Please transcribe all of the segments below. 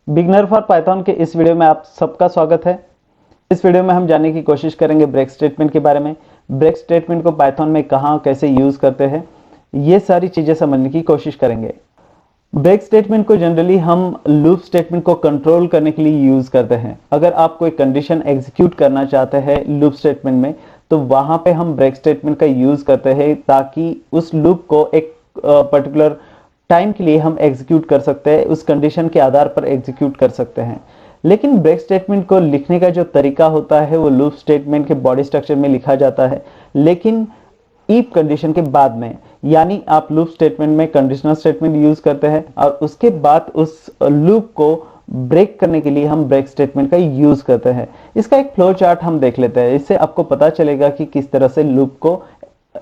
Beginner for Python के इस video में आप सबका स्वागत है। इस वीडियो में हम जानने की कोशिश करेंगे ब्रेक स्टेटमेंट के बारे में। ब्रेक स्टेटमेंट को पाइथन में कहाँ कैसे यूज़ करते हैं, ये सारी चीज़ें समझने की कोशिश करेंगे। ब्रेक स्टेटमेंट को जनरली हम लूप स्टेटमेंट को कंट्रोल करने के लिए यूज़ करते हैं। अगर आप कोई कंडीशन एग्जीक्यूट करना चाहते हैं लूप स्टेटमेंट में, तो वहाँ पे हम ब्रेक स्टेटमेंट का यूज़ करते हैं ताकि उस लूप को एक पर्टिकुलर टाइम के लिए हम एग्जीक्यूट कर सकते हैं, उस कंडीशन के आधार पर एग्जीक्यूट कर सकते हैं। लेकिन ब्रेक स्टेटमेंट को लिखने का जो तरीका होता है वो लूप स्टेटमेंट के बॉडी स्ट्रक्चर में लिखा जाता है, लेकिन इफ कंडीशन के बाद में, यानी आप लूप स्टेटमेंट में कंडीशनल स्टेटमेंट यूज करते हैं और उसके बाद उस लूप को ब्रेक करने के लिए हम ब्रेक स्टेटमेंट का यूज करते हैं। इसका एक फ्लो चार्ट हम देख लेते हैं, इससे आपको पता चलेगा कि किस तरह से लूप को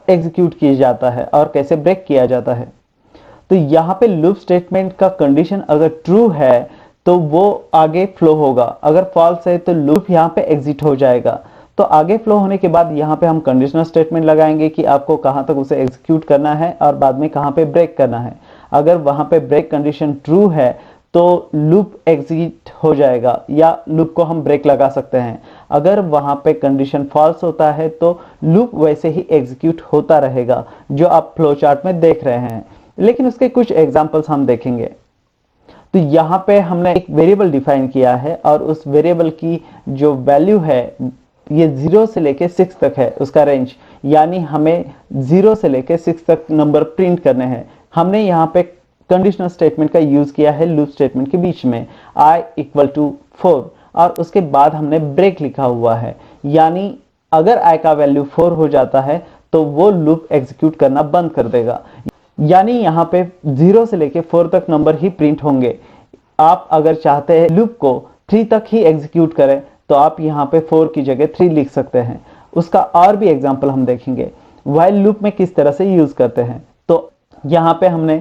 एग्जीक्यूट किया जाता है और कैसे ब्रेक किया जाता है। तो यहाँ पे लूप स्टेटमेंट का कंडीशन अगर ट्रू है तो वो आगे फ्लो होगा, अगर फॉल्स है तो लूप यहाँ पे एग्जिट हो जाएगा। तो आगे फ्लो होने के बाद यहाँ पे हम कंडीशनल स्टेटमेंट लगाएंगे कि आपको कहाँ तक उसे एग्जीक्यूट करना है और बाद में कहाँ पे ब्रेक करना है। अगर वहाँ पे ब्रेक कंडीशन ट्रू है तो लूप एग्जिट हो जाएगा या लूप को हम ब्रेक लगा सकते हैं। अगर वहाँ पे कंडीशन फॉल्स होता है तो लूप वैसे ही एग्जीक्यूट होता रहेगा, जो आप फ्लो चार्ट में देख रहे हैं। लेकिन उसके कुछ एग्जांपल्स हम देखेंगे। तो यहाँ पे हमने एक वेरिएबल डिफाइन किया है और उस वेरिएबल की जो वैल्यू है ये 0 से लेके 6 तक है, उसका रेंज, यानी हमें 0 से लेके 6 तक नंबर प्रिंट करने हैं। हमने यहाँ पे कंडीशनल स्टेटमेंट का यूज किया है लूप स्टेटमेंट के बीच में, i = 4, और उसके बाद हमने ब्रेक लिखा हुआ है, यानी अगर i का वैल्यू 4 हो जाता है तो वो लूप एग्जीक्यूट करना बंद कर देगा। यानी यहाँ पे 0 से लेके 4 तक नंबर ही प्रिंट होंगे। आप अगर चाहते हैं लूप को 3 तक ही एग्जीक्यूट करें तो आप यहाँ पे 4 की जगह 3 लिख सकते हैं। उसका और भी एग्जांपल हम देखेंगे व्हाइल लूप में किस तरह से यूज करते हैं। तो यहाँ पे हमने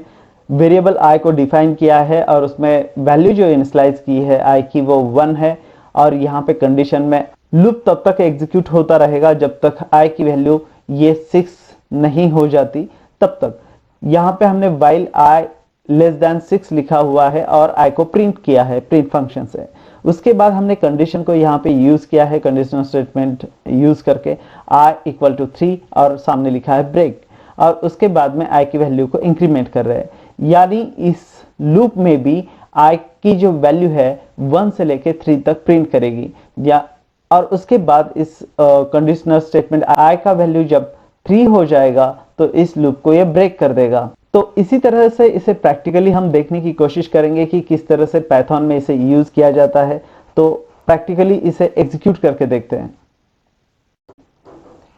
वेरिएबल i को डिफाइन किया है और उसमें वैल्यू जो इनिशियलाइज की है i की वो 1 है, और यहाँ पे कंडीशन में लूप तब तक एग्जीक्यूट होता रहेगा जब तक i की वैल्यू ये 6 नहीं हो जाती, तब तक। यहाँ पे हमने while i < 6 लिखा हुआ है और i को प्रिंट किया है प्रिंट फंक्शन से। उसके बाद हमने कंडीशन को यहाँ पे यूज किया है कंडीशनल स्टेटमेंट यूज करके, i = 3 और सामने लिखा है ब्रेक, और उसके बाद में i की वैल्यू को इंक्रीमेंट कर रहे हैं। यानी इस लूप में भी i की जो वैल्यू है 1 से लेके 3 तक प्रिंट करेगी, या और उसके बाद इस कंडीशनल स्टेटमेंट i का वैल्यू जब 3 हो जाएगा तो इस लूप को ये ब्रेक कर देगा। तो इसी तरह से इसे प्रैक्टिकली हम देखने की कोशिश करेंगे कि किस तरह से पाइथन में इसे यूज किया जाता है। तो प्रैक्टिकली इसे एग्जीक्यूट करके देखते हैं।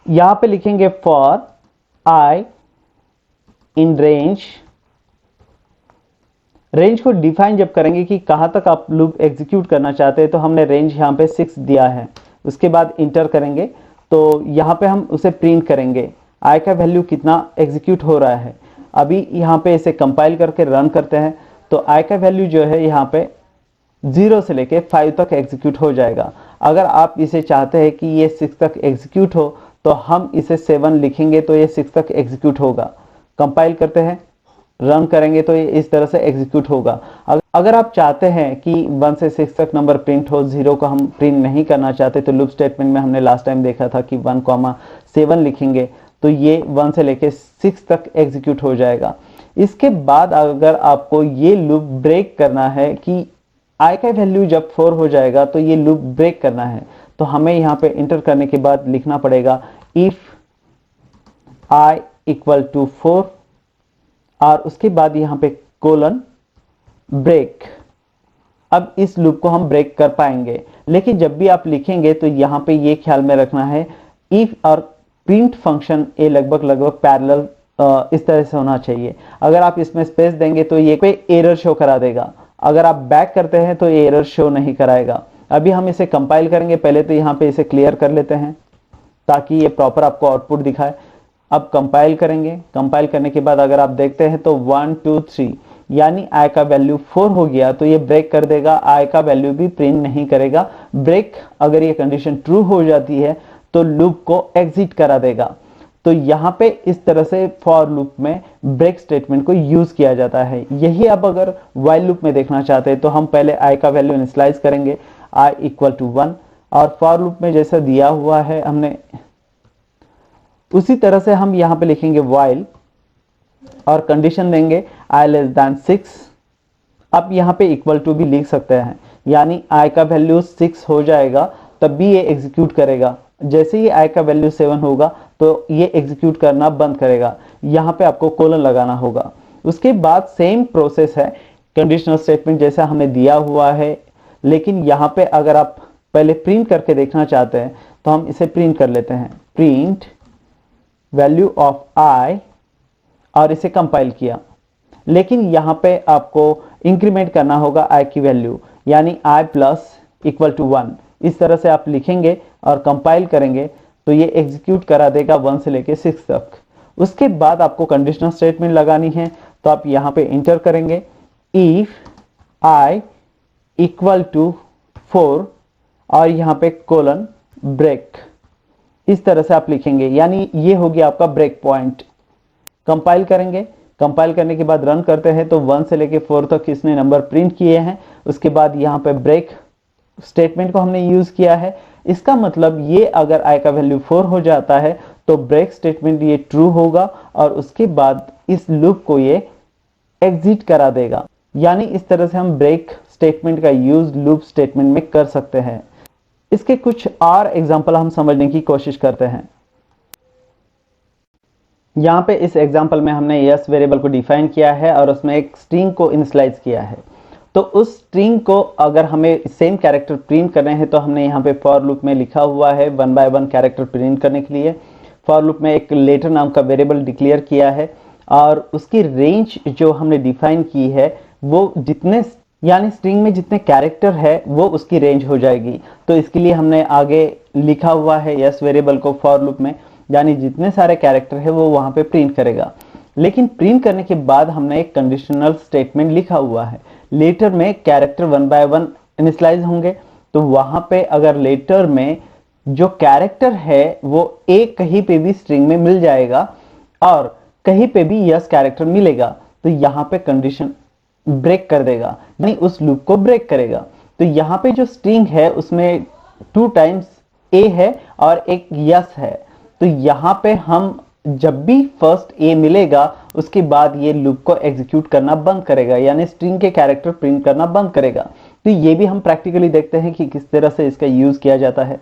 यहाँ पे लिखेंगे for i in range. Range को डिफाइन जब करेंगे कि कहाँ तक आप लूप एग्जीक्यूट करना चाहते हैं, तो हमने रेंज यहाँ पे 6 दिया है। उसके बाद इंटर करेंगे तो यहाँ पे हम उसे प्रिंट करेंगे i का वैल्यू कितना एग्जीक्यूट हो रहा है। अभी यहाँ पे इसे कंपाइल करके रन करते हैं तो i का वैल्यू जो है यहाँ पे 0 से लेके 5 तक एग्जीक्यूट हो जाएगा। अगर आप इसे चाहते हैं कि ये 6 तक एग्जीक्यूट हो तो हम इसे 7 लिखेंगे तो ये 6 तक एग्जीक्यूट होगा। कंपाइल करते हैं, रन करेंगे तो ये इस तरह से एग्जीक्यूट होगा। अगर आप चाहते हैं कि 1 से 6 तक नंबर प्रिंट हो, 0 को हम प्रिंट नहीं करना चाहते, तो लूप स्टेटमेंट में हमने लास्ट टाइम देखा था कि 1,7 लिखेंगे तो ये 1 से लेके 6 तक एग्जीक्यूट हो जाएगा। इसके बाद अगर आपको ये लूप ब्रेक करना है कि i का वैल्यू जब 4 हो जाएगा तो ये लूप ब्रेक करना है, तो हमें यहाँ पे इंटर करने के बाद लिखना पड़ेगा इफ i = 4 और उसके बाद यहाँ पे कोलन ब्रेक। अब इस लूप को हम ब्रेक कर पाएंगे, लेकिन जब भी आप लिखेंगे तो यहाँ पे ये ख्याल में रखना है इफ और प्रिंट फंक्शन ये लगभग पैरेलल इस तरह से होना चाहिए। अगर आप इसमें स्पेस देंगे तो ये कोई एरर शो करा देगा, अगर आप बैक करते हैं तो ये एरर शो नहीं कराएगा। अभी हम इसे कंपाइल करेंगे, पहले तो यहाँ पे इसे क्लियर कर लेते हैं ताकि ये प्रॉपर आपको आउटपुट दिखाए। अब कंपाइल करेंगे, कंपाइल करने के बाद अगर आप देखते हैं तो 1 2 3 यानी i का वैल्यू 4 हो गया तो ये ब्रेक कर देगा, i का वैल्यू भी प्रिंट नहीं करेगा। ब्रेक अगर ये कंडीशन ट्रू हो जाती है तो लूप को एग्जिट करा देगा। तो यहाँ पे इस तरह से फॉर लूप में ब्रेक स्टेटमेंट को यूज किया जाता है। यही अब अगर व्हाइल लूप में देखना चाहते हैं तो हम पहले आई का वैल्यू इनिशियलाइज करेंगे i इक्वल टू 1, और फॉर लूप में जैसा दिया हुआ है हमने उसी तरह से हम यहाँ पे लिखेंगे व्हाइल और कंडीशन देंगे i लेस देन 6। अब यहाँ पे इक्वल टू भी लिख सकते हैं, यानी i का वैल्यू 6 हो जाएगा तब भी ये एग्जीक्यूट करेगा। जैसे ही i का वैल्यू 7 होगा तो ये एग्जीक्यूट करना बंद करेगा। यहाँ पे आपको कोलन लगाना होगा। उसके बाद सेम प्रोसेस है, कंडीशनल स्टेटमेंट जैसा हमें दिया हुआ है, लेकिन यहाँ पे अगर आप पहले प्रिंट करके देखना चाहते हैं तो हम इसे प्रिंट कर लेते हैं, प्रिंट वैल्यू ऑफ i, और इसे कंपाइल किया। लेकिन यहाँ पे आपको इंक्रीमेंट करना होगा i की वैल्यू, यानी i प्लस इक्वल टू 1। इस तरह से आप लिखेंगे और कंपाइल करेंगे तो ये एग्जीक्यूट करा देगा 1 से लेके 6 तक। उसके बाद आपको कंडीशनल स्टेटमेंट लगानी है, तो आप यहाँ पे इंटर करेंगे इफ i इक्वल टू 4 और यहाँ पे कोलन ब्रेक, इस तरह से आप लिखेंगे, यानी ये हो गया आपका ब्रेक पॉइंट। कंपाइल करेंगे, कंपाइल करने के बाद रन करते हैं तो 1 से लेके 4 तक इसने नंबर प्रिंट किए हैं। उसके बाद यहाँ पे ब्रेक स्टेटमेंट को हमने यूज किया है। इसका मतलब ये अगर i का वैल्यू 4 हो जाता है तो ब्रेक स्टेटमेंट ये ट्रू होगा और उसके बाद इस लूप को ये एग्जिट करा देगा। यानी इस तरह से हम ब्रेक स्टेटमेंट का यूज लूप स्टेटमेंट में कर सकते हैं। इसके कुछ और एग्जांपल हम समझने की कोशिश करते हैं। यहाँ पे इस एग्जांपल में हमने यस वेरिएबल को डिफाइन किया है और उसमें एक स्ट्रिंग को इनिशियलाइज किया है। तो उस स्ट्रिंग को अगर हमें सेम कैरेक्टर प्रिंट करने हैं तो हमने यहाँ पे फॉर लूप में लिखा हुआ है 1 बाय 1 कैरेक्टर प्रिंट करने के लिए। फॉर लूप में एक लेटर नाम का वेरिएबल डिक्लेयर किया है और उसकी रेंज जो हमने डिफाइन की है वो जितने, यानी स्ट्रिंग में जितने कैरेक्टर है वो उसकी रेंज हो जाएगी। तो इसके लिए हमने आगे लिखा हुआ है यस वेरिएबल को फॉर लूप में, यानी जितने सारे कैरेक्टर है वो वहां पे प्रिंट करेगा। लेकिन प्रिंट करने के बाद हमने एक कंडीशनल स्टेटमेंट लिखा हुआ है। लेटर में कैरेक्टर 1 बाय 1 इनिशियलाइज होंगे, तो वहां पे अगर लेटर में जो कैरेक्टर है वो एक कहीं पे भी स्ट्रिंग में मिल जाएगा और कहीं पे भी यस कैरेक्टर मिलेगा तो यहाँ पे कंडीशन ब्रेक कर देगा, यानी उस लूप को ब्रेक करेगा। तो यहाँ पे जो स्ट्रिंग है उसमें 2 टाइम्स ए है और एक यस है। तो यहाँ पे हम जब भी फर्स्ट ए मिलेगा उसके बाद ये लूप को एग्जीक्यूट करना बंद करेगा, यानी स्ट्रिंग के कैरेक्टर प्रिंट करना बंद करेगा। तो ये भी हम प्रैक्टिकली देखते हैं कि किस तरह से इसका यूज किया जाता है।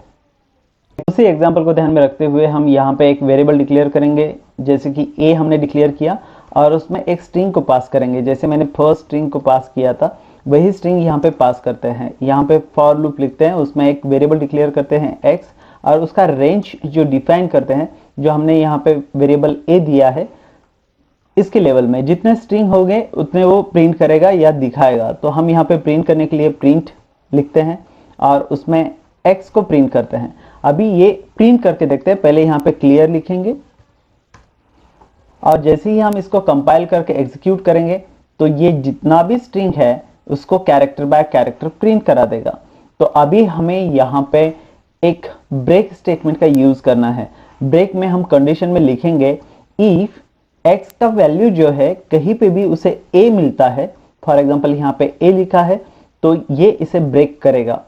उसी एग्जांपल को ध्यान में रखते हुए हम यहाँ पे एक वेरिएबल डिक्लेयर करेंगे, जैसे कि ए हमने डिक्लेयर किया और उसमें एक स्ट्रिंग को पास करेंगे। जैसे मैंने फर्स्ट स्ट्रिंग को पास किया था वही स्ट्रिंग यहाँ पे पास करते हैं। यहाँ पे फॉर लूप लिखते हैं, उसमें एक वेरिएबल डिक्लेयर करते हैं x और उसका रेंज जो डिफाइन करते हैं, जो हमने यहाँ पे वेरिएबल a दिया है इसके लेवल में जितने स्ट्रिंग हो गए उतने वो प्रिंट करेगा या दिखाएगा। तो हम यहाँ पे प्रिंट करने के लिए प्रिंट लिखते हैं और उसमें x को प्रिंट करते हैं। अभी ये प्रिंट करके देखते हैं। पहले यहाँ पे क्लियर लिखेंगे और जैसे ही हम इसको कंपाइल करके एग्जीक्यूट करेंगे तो ये जितना भी स्ट्रिंग है उसको कैरेक्टर बाय कैरेक्टर प्रिंट करा देगा। तो अभी हमें यहाँ पे एक ब्रेक स्टेटमेंट का यूज करना है। ब्रेक में हम कंडीशन में लिखेंगे इफ x का वैल्यू जो है कहीं पे भी उसे a मिलता है, फॉर एग्जांपल यहाँ पे a लिखा है तो ये इसे ब्रेक करेगा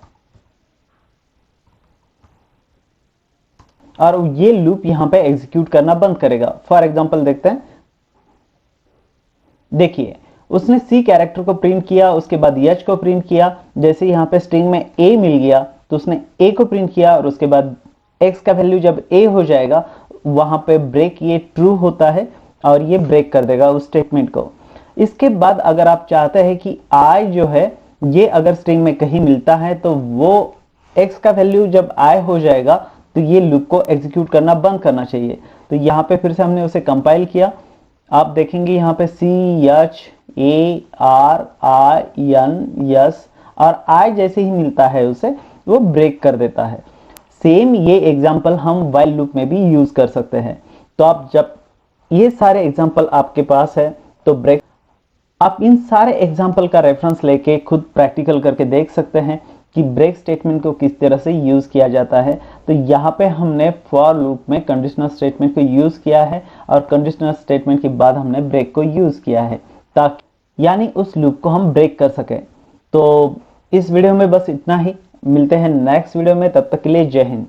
और ये लूप यहाँ पे एग्जीक्यूट करना बंद करेगा। फॉर एग्जांपल देखते हैं, देखिए उसने C कैरेक्टर को प्रिंट किया, उसके बाद H को प्रिंट किया। जैसे यहाँ पे स्ट्रिंग में A मिल गया तो उसने A को प्रिंट किया और उसके बाद X का वैल्यू जब A हो जाएगा वहां पे ब्रेक ये ट्रू होता है और ये ब्रेक कर देगा उस स्टेटमेंट को। इसके बाद अगर आप चाहते हैं कि I जो है ये अगर स्ट्रिंग में कहीं मिलता है तो वो X का वैल्यू जब I हो जाएगा तो ये लूप को एग्जीक्यूट करना बंद करना चाहिए। तो यहाँ पे फिर से हमने उसे कंपाइल किया। आप देखेंगे यहाँ पे CHARIN यस और I जैसे ही मिलता है उसे वो ब्रेक कर देता है। सेम ये एग्जांपल हम व्हाइल लूप में भी यूज कर सकते हैं। तो आप जब ये सारे एग्जांपल आपके पास है तो ब्रेक, आप इन सारे एग्जांपल का रेफरेंस लेके खुद प्रैक्टिकल करके देख सकते हैं कि ब्रेक स्टेटमेंट को किस तरह से यूज किया जाता है। तो यहाँ पे हमने फॉर लूप में कंडीशनल स्टेटमेंट को यूज किया है और कंडीशनल स्टेटमेंट के बाद हमने ब्रेक को यूज किया है, ताकि यानी उस लूप को हम ब्रेक कर सके। तो इस वीडियो में बस इतना ही, मिलते हैं नेक्स्ट वीडियो में, तब तक के लिए जय हिंद।